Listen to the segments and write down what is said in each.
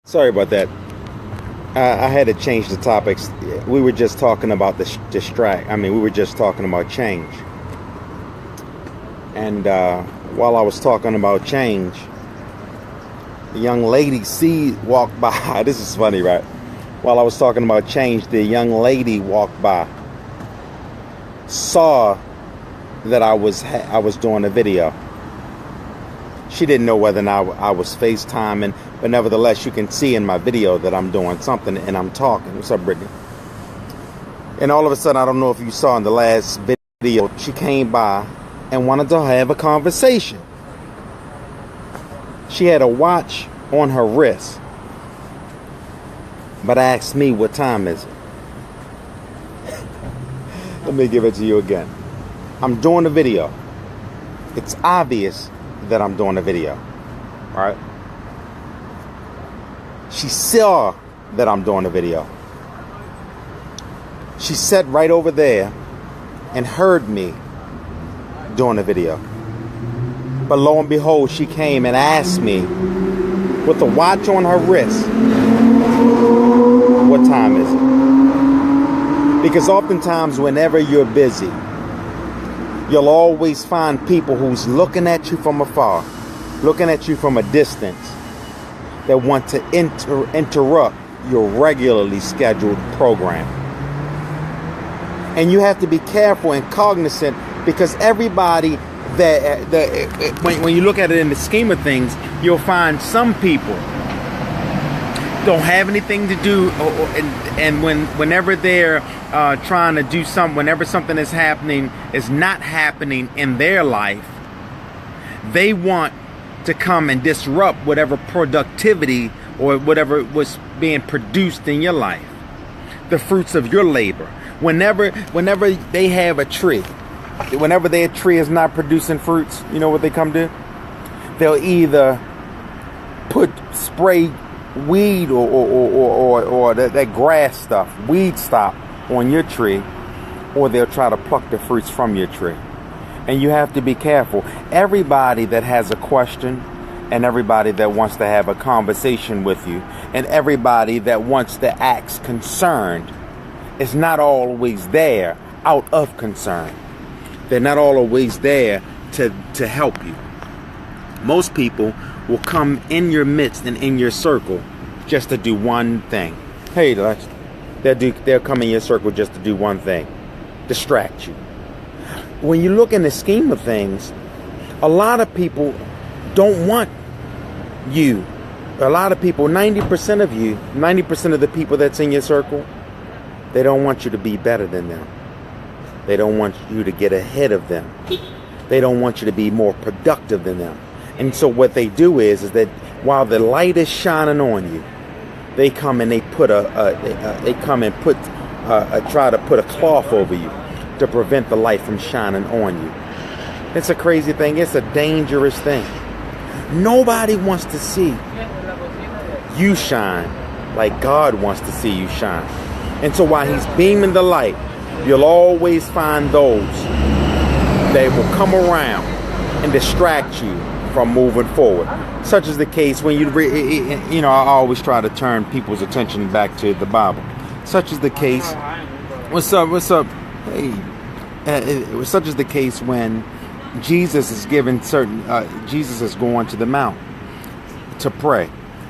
Sorry about that. I had to change the topics. We were just talking about we were just talking about change. And while I was talking about change, the young lady walked by. This is funny, right? While I was talking about change, the young lady walked by, saw that I was doing a video. She didn't know whether or not I was FaceTiming, but nevertheless, you can see in my video that I'm doing something and I'm talking. What's up, Brittany? And all of a sudden, I don't know if you saw in the last video, she came by and wanted to have a conversation. She had a watch on her wrist, but asked me, what time is it? Let me give it to you again. I'm doing a video. It's obvious that I'm doing a video. All right. She saw that I'm doing a video. She sat right over there and heard me doing a video. But lo and behold, she came and asked me, with the watch on her wrist, what time is it? Because oftentimes, whenever you're busy, you'll always find people who's looking at you from afar, looking at you from a distance, that want to interrupt your regularly scheduled program. And you have to be careful and cognizant, because everybody when you look at it in the scheme of things, you'll find some people don't have anything to do, and whenever they're trying to do something, whenever something is not happening in their life, they want to come and disrupt whatever productivity or whatever was being produced in your life, the fruits of your labor. Whenever they have a tree, whenever their tree is not producing fruits, you know what they come to? They'll either spray weed or that grass stuff, weed stop on your tree, or they'll try to pluck the fruits from your tree. And you have to be careful. Everybody that has a question, and everybody that wants to have a conversation with you, and everybody that wants to act concerned, is not always there out of concern. They're not always there to help you. Most people will come in your midst and in your circle just to do one thing. Hey, they'll come in your circle just to do one thing: distract you. When you look in the scheme of things, a lot of people don't want you. A lot of people, 90% of you, 90% of the people that's in your circle, they don't want you to be better than them. They don't want you to get ahead of them. They don't want you to be more productive than them. And so what they do is that while the light is shining on you, they come and try to put a cloth over you to prevent the light from shining on you. It's a crazy thing. It's a dangerous thing. Nobody wants to see you shine like God wants to see you shine. And so while he's beaming the light, you'll always find those that will come around and distract you from moving forward. Such is the case when I always try to turn people's attention back to the Bible. Such is the case. What's up? Hey. Such is the case when Jesus is Jesus is going to the mount to pray.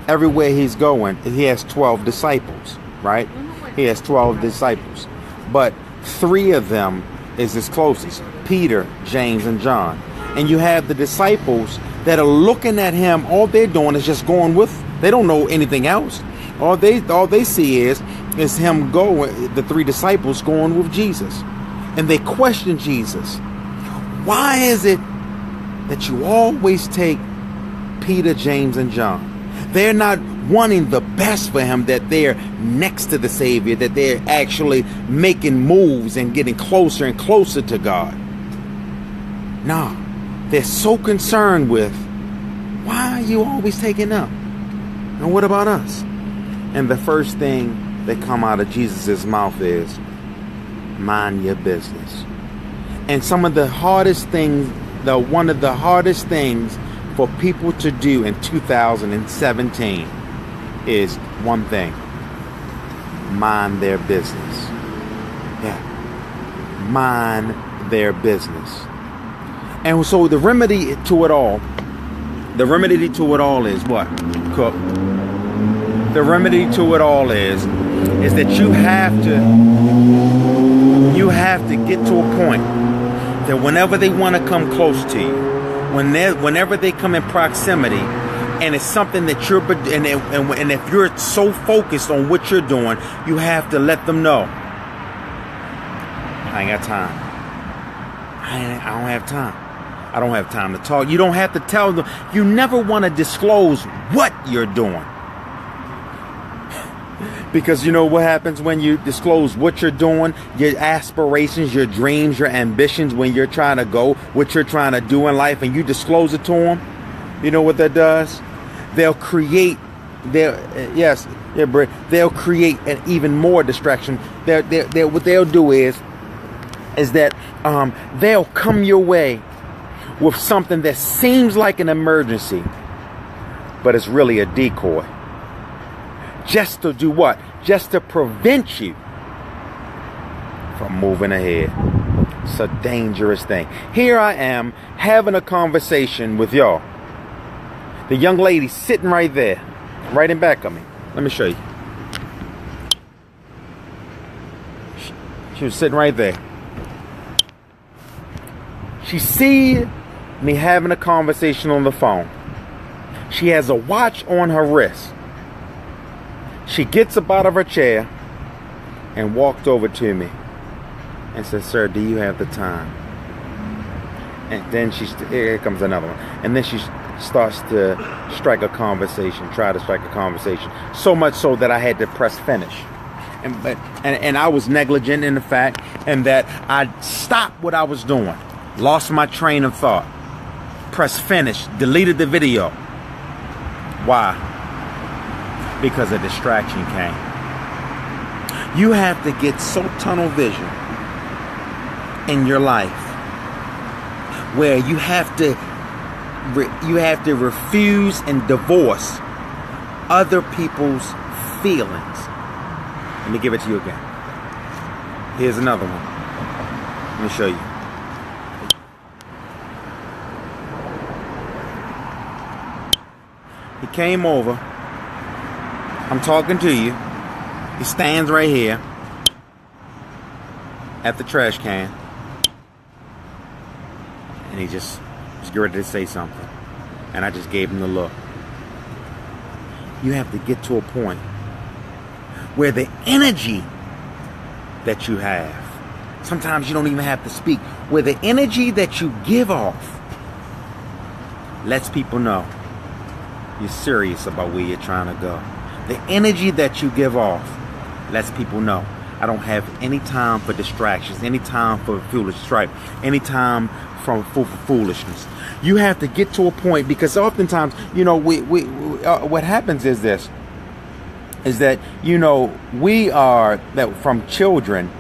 Everywhere he's going, he has 12 disciples, right? He has 12 disciples. But 3 of them is his closest: Peter, James, and John. And you have the disciples that are looking at him. All they're doing is just going with. They don't know anything else. All they see is him going. The 3 disciples going with Jesus, and they question Jesus. Why is it that you always take Peter, James, and John? They're not wanting the best for him, that they're next to the Savior, that they're actually making moves and getting closer and closer to God. No, they're so concerned with, why are you always taking them? And what about us? And the first thing that come out of Jesus' mouth is, mind your business. And some of the hardest things, one of the hardest things for people to do in 2017 is one thing: mind their business. Yeah, mind their business. And so the remedy to it all is what, Cook? The remedy to it all is that you have to get to a point that whenever they want to come close to you, whenever they come in proximity, and it's something that and if you're so focused on what you're doing, you have to let them know, I ain't got time. I don't have time. I don't have time to talk. You don't have to tell them. You never want to disclose what you're doing. Because you know what happens when you disclose what you're doing, your aspirations, your dreams, your ambitions, when you're trying to go, what you're trying to do in life, and you disclose it to them. You know what that does? They'll create they'll create an even more distraction. What they'll do is that they'll come your way with something that seems like an emergency, but it's really a decoy. Just to do what? Just to prevent you from moving ahead. It's a dangerous thing. Here I am having a conversation with y'all. The young lady sitting right there, right in back of me. Let me show you. She was sitting right there. She see me having a conversation on the phone. She has a watch on her wrist. She gets up out of her chair and walked over to me and said, "Sir, do you have the time?" And then here comes another one. And then she starts to try to strike a conversation. So much so that I had to press finish. And I was negligent in the fact and that I stopped what I was doing. Lost my train of thought. Press finish. Deleted the video. Why? Because a distraction came. You have to get so tunnel vision in your life where you have to refuse and divorce other people's feelings. Let me give it to you again. Here's another one. Let me show you. He came over. I'm talking to you. He stands right here at the trash can. And he just was ready to say something. And I just gave him the look. You have to get to a point where the energy that you have, sometimes you don't even have to speak, where the energy that you give off lets people know you're serious about where you're trying to go. The energy that you give off lets people know I don't have any time for distractions, any time for foolish strife, any time for foolishness. You have to get to a point, because oftentimes, you know, what happens is this, is that, you know, from children,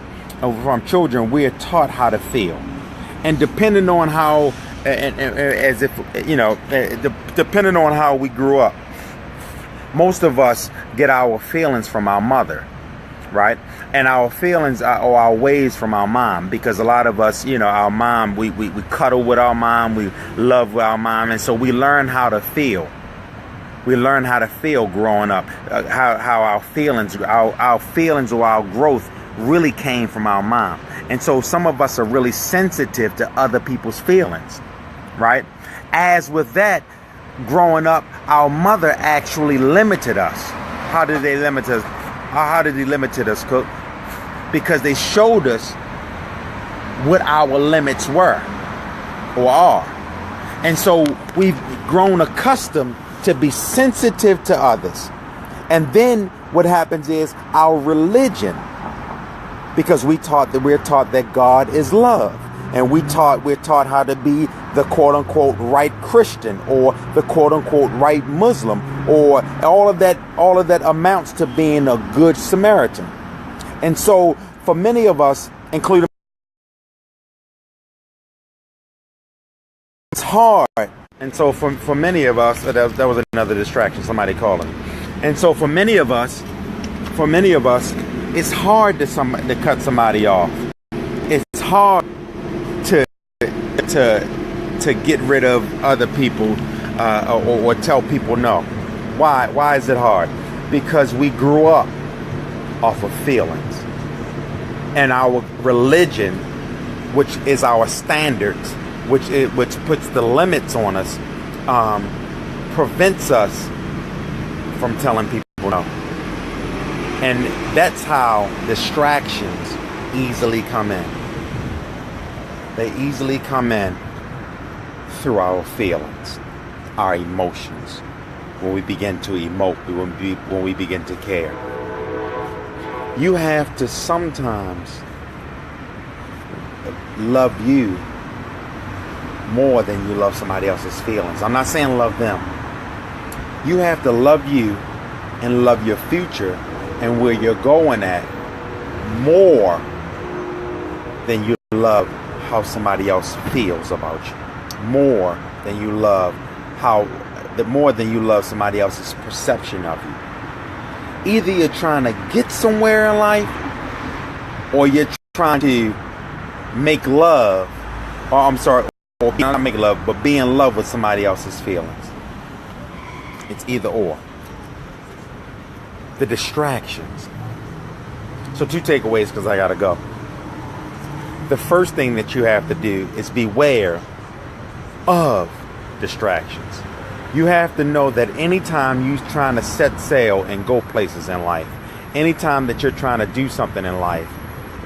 we are taught how to feel. And depending on how, as if, you know, depending on how we grew up, most of us get our feelings from our mother, right? And our feelings or our ways from our mom, because a lot of us, you know, our mom, we cuddle with our mom, we love with our mom, and so we learn how to feel. We learn how to feel growing up, how our feelings or our growth really came from our mom. And so some of us are really sensitive to other people's feelings, right? As with that, growing up, our mother actually limited us. How did they limit us? How did they limit us, Cook? Because they showed us what our limits were or are. And so we've grown accustomed to be sensitive to others. And then what happens is our religion, because we're taught that God is love. And we're taught how to be the quote unquote right Christian, or the quote unquote right Muslim, or all of that amounts to being a good Samaritan. And so for many of us, including, it's hard. And so for many of us, that was another distraction, somebody calling. And so for many of us, it's hard to cut somebody off. It's hard to get rid of other people or tell people no. Why is it hard? Because we grew up off of feelings, and our religion, which is our standards, which puts the limits on us, prevents us from telling people no. And that's how distractions easily come in. They easily come in through our feelings, our emotions. When we begin to emote, when we begin to care. You have to sometimes love you more than you love somebody else's feelings. I'm not saying love them. You have to love you and love your future and where you're going at more than you love how somebody else feels about you. More than you love somebody else's perception of you. Either you're trying to get somewhere in life, or you're trying to make love, or not make love, but be in love with somebody else's feelings. It's either or. The distractions. So 2 takeaways, because I gotta go. The first thing that you have to do is beware of distractions. You have to know that anytime you're trying to set sail and go places in life, anytime that you're trying to do something in life,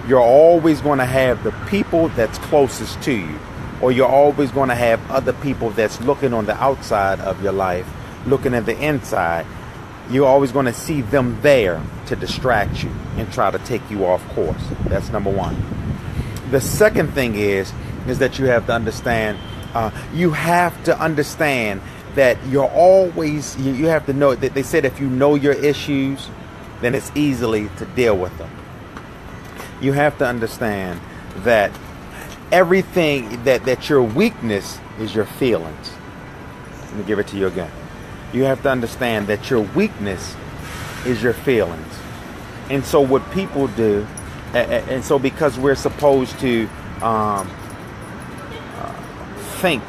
you're always going to have the people that's closest to you, or you're always going to have other people that's looking on the outside of your life, looking at the inside. You're always going to see them there to distract you and try to take you off course. That's number one. The second thing is that you have to understand, that you're always, you have to know that they said if you know your issues, then it's easily to deal with them. You have to understand that everything, that your weakness is your feelings. Let me give it to you again. You have to understand that your weakness is your feelings. And so what people do, and so because we're supposed to think,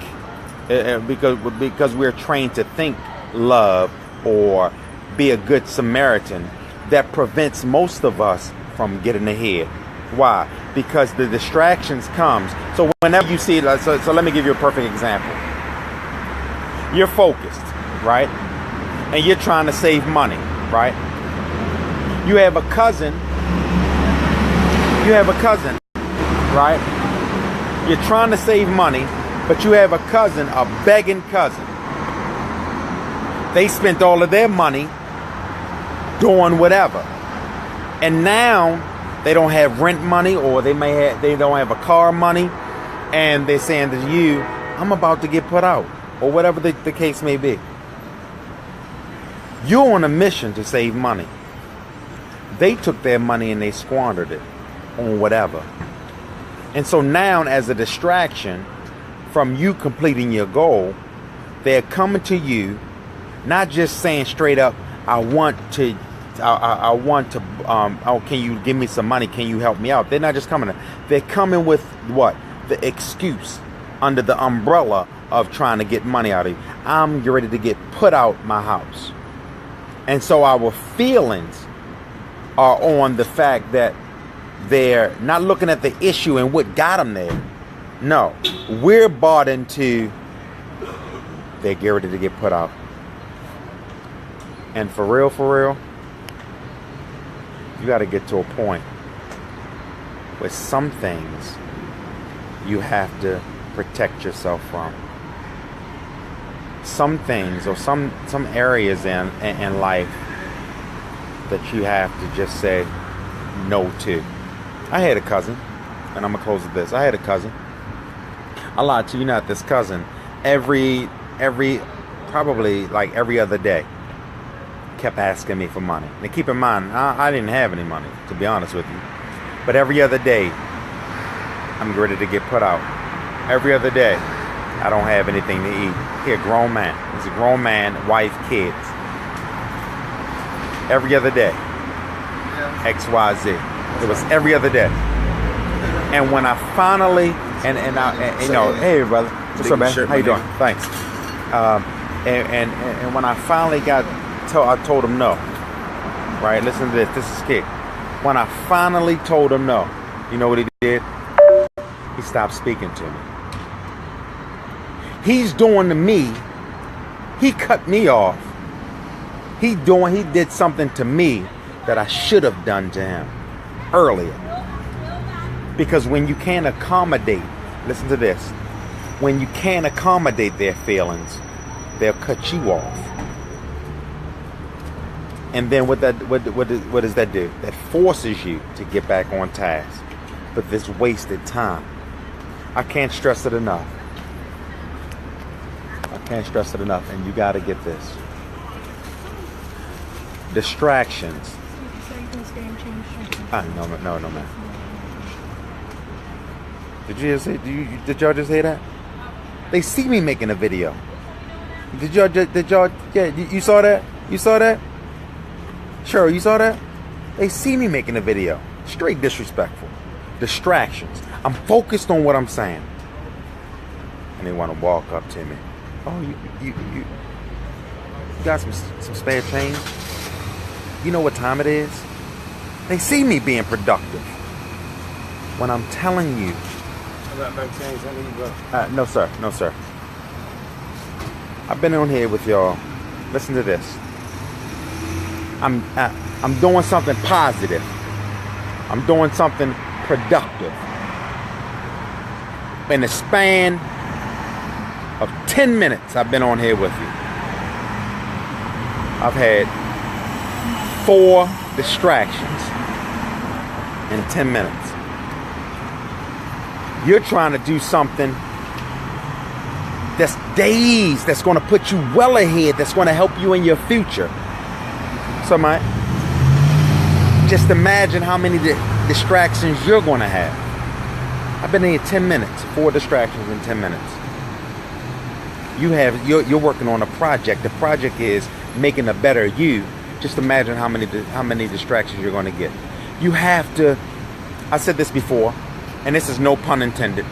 because we're trained to think love or be a good Samaritan, that prevents most of us from getting ahead. Why? Because the distractions comes. So whenever you see, so let me give you a perfect example. You're focused, right? And you're trying to save money, right? You have a cousin, right? You're trying to save money, but you have a cousin, a begging cousin. They spent all of their money doing whatever. And now they don't have rent money, or they don't have a car money, and they're saying to you, I'm about to get put out, or whatever the case may be. You're on a mission to save money. They took their money and they squandered it on whatever. And so now, as a distraction from you completing your goal, they're coming to you, not just saying straight up, can you give me some money? Can you help me out? They're not just coming. They're coming with what? The excuse under the umbrella of trying to get money out of you. I'm ready to get put out my house. And so our feelings are on the fact that they're not looking at the issue and what got them there. No, we're bought into, they're getting ready to get put out. And for real, you got to get to a point where some things you have to protect yourself from. Some things, or some areas in life that you have to just say no to. I had a cousin, and I'm gonna close with this. I had a cousin. I lied to you not. This cousin, probably like every other day, kept asking me for money. Now keep in mind, I didn't have any money, to be honest with you. But every other day, I'm ready to get put out. Every other day, I don't have anything to eat. He's a grown man, wife, kids. every other day. XYZ. It was every other day. And when I finally, hey brother, what's up, man? How you doing? Thanks. And when I finally I told him no. Right? Listen to this. This is kick. When I finally told him no, you know what he did? He stopped speaking to me. He's doing to me. He cut me off. He did something to me that I should have done to him earlier. Because when you can't accommodate, listen to this, when you can't accommodate their feelings, they'll cut you off. And then what does that do? That forces you to get back on task. But this wasted time. I can't stress it enough. I can't stress it enough. And you got to get this. Distractions. No, man. Did y'all just hear that? They see me making a video. Did y'all, yeah, you saw that? You saw that? Sure, you saw that? They see me making a video. Straight disrespectful. Distractions. I'm focused on what I'm saying. And they want to walk up to me. Oh, you got some spare change? You know what time it is? They see me being productive. When I'm telling you. No, sir. No, sir. I've been on here with y'all. Listen to this. I'm doing something positive. I'm doing something productive. In the span of 10 minutes, I've been on here with you. I've had 4 distractions in 10 minutes. You're trying to do something that's days, that's going to put you well ahead, that's going to help you in your future. So, Mike, just imagine how many distractions you're going to have. I've been here 10 minutes, 4 distractions in 10 minutes. You're working on a project. The project is making a better you. Just imagine how many distractions you're going to get. You have to, I said this before, and this is no pun intended.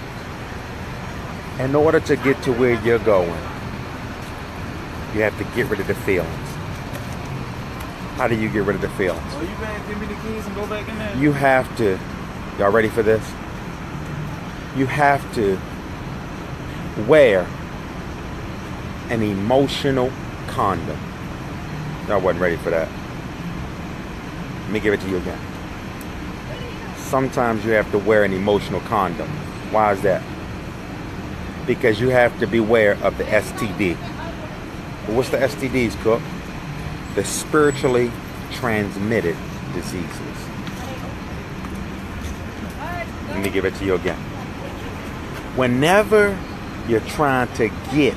In order to get to where you're going, you have to get rid of the feelings. How do you get rid of the feelings? Oh, you better give me the keys and go back in there. You have to, y'all ready for this? You have to wear an emotional condom. Y'all wasn't ready for that. Let me give it to you again. Sometimes you have to wear an emotional condom. Why is that? Because you have to beware of the STD. Well, what's the STDs, Cook? The spiritually transmitted diseases. Let me give it to you again. Whenever you're trying to get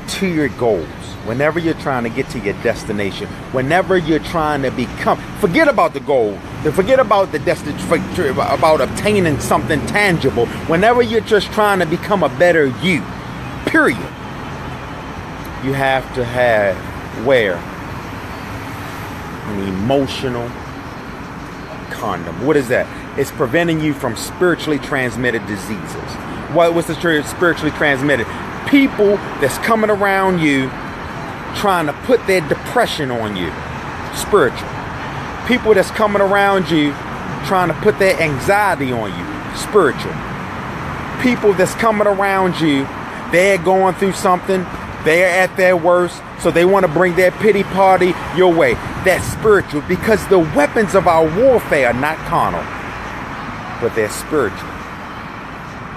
to your goals, whenever you're trying to get to your destination, whenever you're trying to become, forget about the goal, forget about the destination, about obtaining something tangible. Whenever you're just trying to become a better you, period, you have to wear an emotional condom. What is that? It's preventing you from spiritually transmitted diseases. What's the spiritually transmitted? People that's coming around you trying to put their depression on you. Spiritual. People that's coming around you trying to put their anxiety on you. Spiritual. People that's coming around you, they're going through something, they're at their worst, so they want to bring their pity party your way. That's spiritual, because the weapons of our warfare are not carnal, but they're spiritual.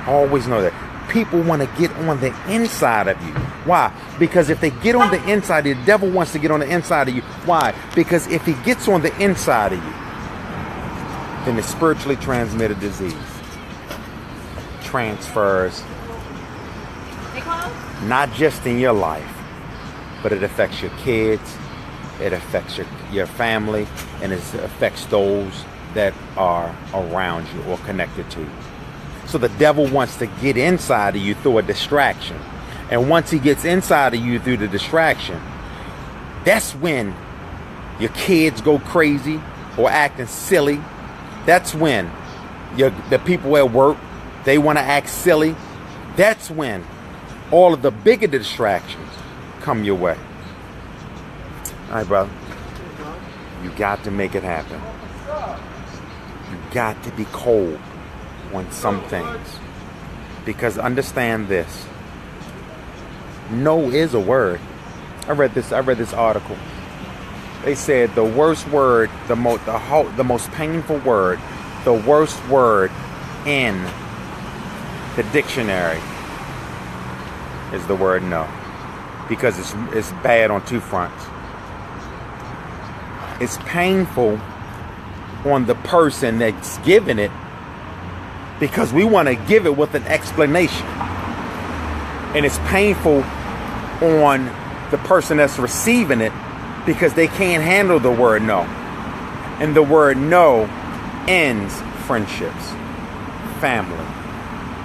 Always know that. People want to get on the inside of you. Why? Because if they get on the inside, the devil wants to get on the inside of you. Why? Because if he gets on the inside of you, then the spiritually transmitted disease transfers not just in your life, but it affects your kids, it affects your family, and it affects those that are around you or connected to you. So the devil wants to get inside of you through a distraction. And once he gets inside of you through the distraction, that's when your kids go crazy or acting silly. That's when the people at work, they want to act silly. That's when all of the bigger distractions come your way. All right, brother. You got to make it happen. You got to be cold on some things. Because understand this. No is a word. I read this article. They said the worst word, the most painful word, the worst word in the dictionary is the word no. Because it's bad on two fronts. It's painful on the person that's giving it because we want to give it with an explanation. And it's painful on the person that's receiving it because they can't handle the word no. And the word no ends friendships, family,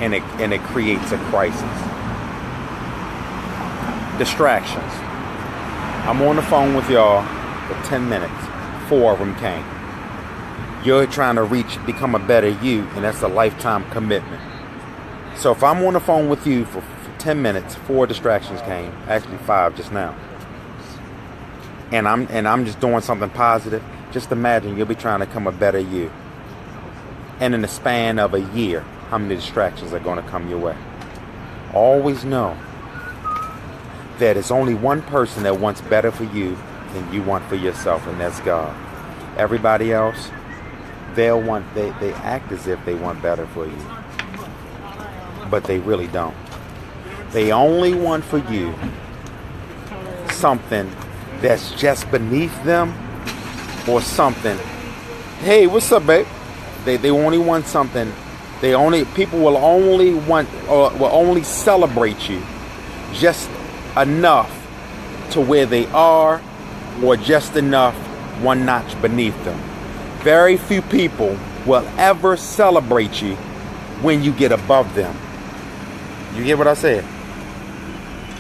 and it creates a crisis. Distractions. I'm on the phone with y'all for 10 minutes. 4 of them came. You're trying to become a better you, and that's a lifetime commitment. So if I'm on the phone with you for 10 minutes, 4 distractions came. Actually 5 just now. And I'm just doing something positive. Just imagine you'll be trying to become a better you. And in the span of a year, how many distractions are going to come your way? Always know that it's only one person that wants better for you than you want for yourself, and that's God. Everybody else, they act as if they want better for you, but they really don't. They only want for you something that's just beneath them, or something. Hey, what's up, babe? They only want something. People will only want or will only celebrate you just enough to where they are, or just enough one notch beneath them. Very few people will ever celebrate you when you get above them. You get what I said?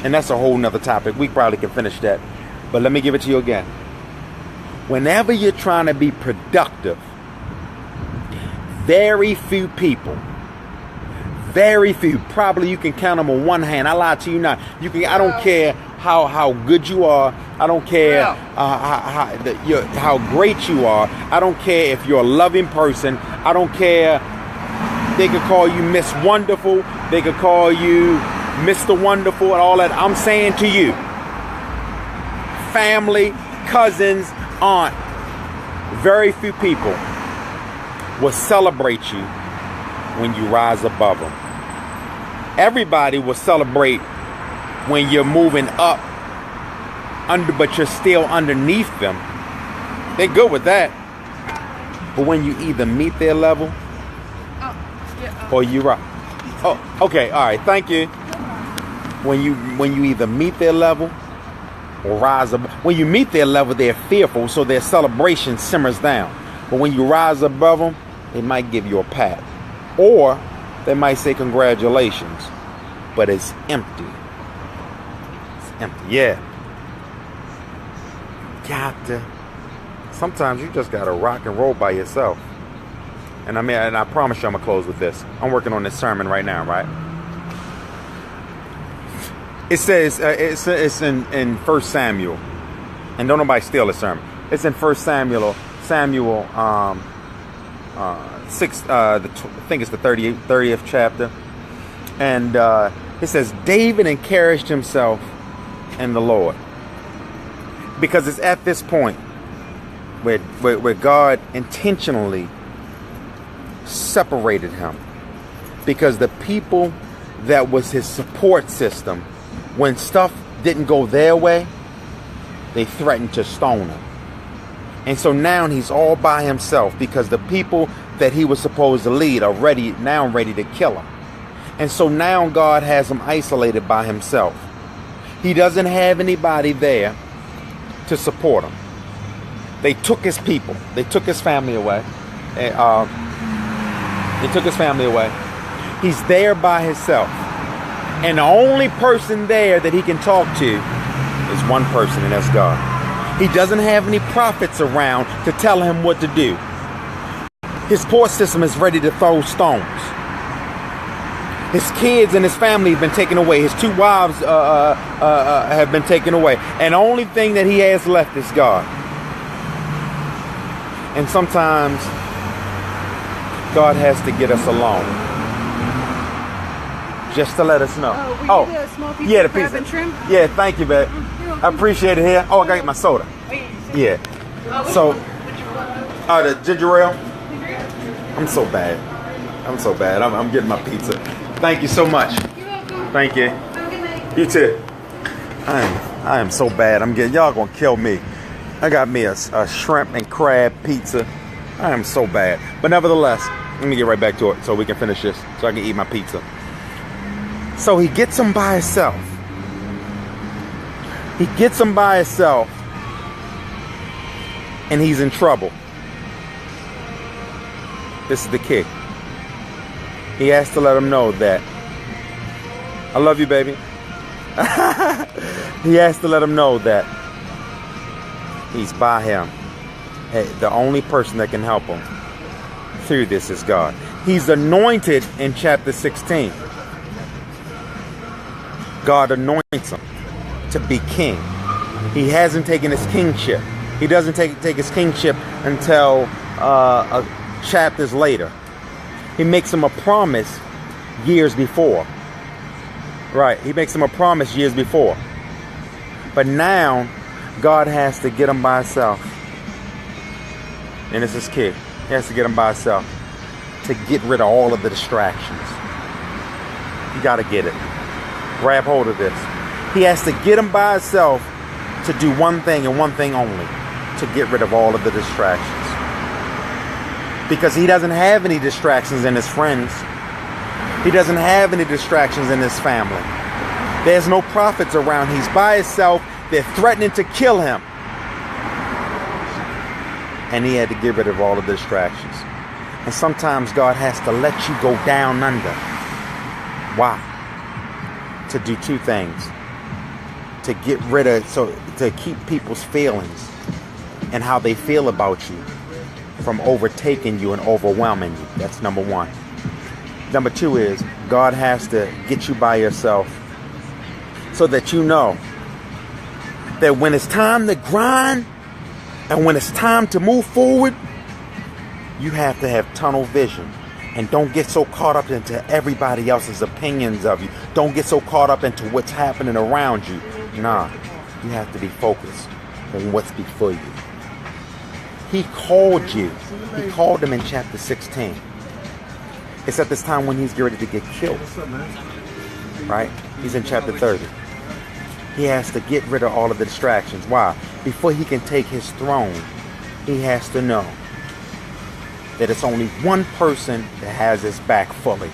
And that's a whole nother topic. We probably can finish that. But let me give it to you again. Whenever you're trying to be productive, very few people, probably you can count them on one hand. I lie to you not. I don't care how good you are. I don't care how great you are. I don't care if you're a loving person. I don't care. They could call you Miss Wonderful. They could call you Mr. Wonderful and all that. I'm saying to you, family, cousins, aunt, very few people will celebrate you when you rise above them. Everybody will celebrate when you're moving up but you're still underneath them. They're good with that. But when you either meet their level or you rise. Oh, okay, all right, thank you. When you either meet their level or rise above. When you meet their level, they're fearful, so their celebration simmers down. But when you rise above them, they might give you a pat. Or they might say congratulations, but it's empty. It's empty, yeah. Sometimes you just gotta rock and roll by yourself. And I promise you I'm gonna close with this. I'm working on this sermon right now, right? It says, it's in 1 Samuel. And don't nobody steal the sermon. It's in 1 Samuel 6, I think it's the 30th chapter. And it says, David encouraged himself in the Lord. Because it's at this point where God intentionally separated him. Because the people that was his support system, when stuff didn't go their way, they threatened to stone him. And so now he's all by himself because the people that he was supposed to lead are ready to kill him. And so now God has him isolated by himself. He doesn't have anybody there to support him. They took his people. They took his family away. He's there by himself. And the only person there that he can talk to is one person, and that's God. He doesn't have any prophets around to tell him what to do. His court system is ready to throw stones. His kids and his family have been taken away. His 2 wives have been taken away. And the only thing that he has left is God. And sometimes God has to get us alone. Just to let us know. Yeah, the pizza. And shrimp? Yeah, thank you, babe. I appreciate it here. Oh, I got my soda. Yeah. So, the ginger ale. I'm so bad. I'm getting my pizza. Thank you so much. You're welcome. Thank you. Have a good night. You too. I am so bad. Y'all gonna kill me. I got me a shrimp and crab pizza. I am so bad. But nevertheless, let me get right back to it so we can finish this, so I can eat my pizza. So he gets him by himself. And he's in trouble. This is the kick. He has to let him know that I love you, baby. He has to let him know that he's by him. Hey, the only person that can help him through this is God. He's anointed in chapter 16. God anoints him to be king. He hasn't taken his kingship. He doesn't take his kingship until chapters later. He makes him a promise years before. Right, he makes him a promise years before. But now, God has to get him by himself. And it's his kid. He has to get him by himself to get rid of all of the distractions. You got to get it. Grab hold of this. He has to get him by himself to do one thing and one thing only. To get rid of all of the distractions. Because he doesn't have any distractions in his friends. He doesn't have any distractions in his family. There's no prophets around. He's by himself. They're threatening to kill him. And he had to get rid of all of the distractions. And sometimes God has to let you go down under. Why? To do 2 things. To get rid of, to keep people's feelings and how they feel about you from overtaking you and overwhelming you. That's number 1. Number 2 is God has to get you by yourself so that you know that when it's time to grind and when it's time to move forward, you have to have tunnel vision. And don't get so caught up into everybody else's opinions of you. Don't get so caught up into what's happening around you. Nah, you have to be focused on what's before you. He called you. He called him in chapter 16. It's at this time when he's ready to get killed. Right? He's in chapter 30. He has to get rid of all of the distractions. Why? Before he can take his throne, he has to know that it's only one person that has his back fully.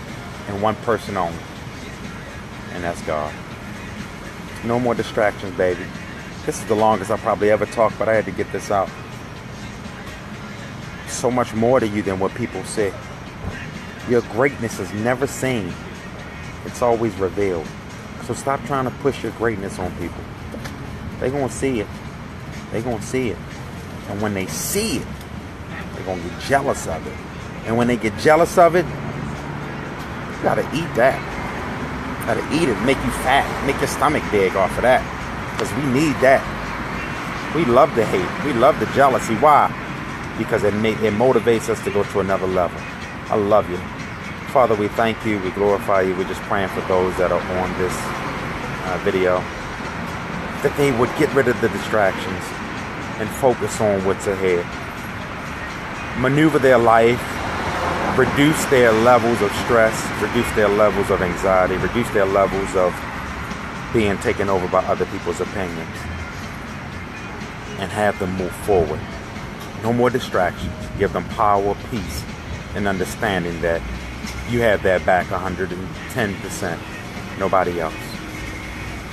And one person only. And that's God. No more distractions, baby. This is the longest I probably ever talked, but I had to get this out. So much more to you than what people say. Your greatness is never seen. It's always revealed. So stop trying to push your greatness on people. They're going to see it. They're going to see it. And when they see it, they're going to get jealous of it. And when they get jealous of it, you got to eat that. You got to eat it. Make you fat. Make your stomach big off of that. Because we need that. We love the hate. We love the jealousy. Why? Because it motivates us to go to another level. I love you. Father, we thank you. We glorify you. We're just praying for those that are on this video, that they would get rid of the distractions and focus on what's ahead. Maneuver their life, reduce their levels of stress, reduce their levels of anxiety, reduce their levels of being taken over by other people's opinions, and have them move forward. No more distractions. Give them power, peace, and understanding that you have their back 110%. Nobody else.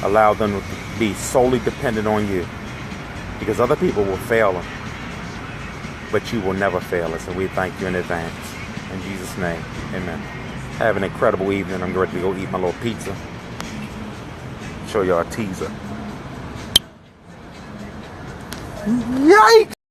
Allow them to be solely dependent on you, because other people will fail them, but you will never fail us, and we thank you in advance. In Jesus' name, amen. Have an incredible evening. I'm ready to go eat my little pizza. Show y'all a teaser. Yikes!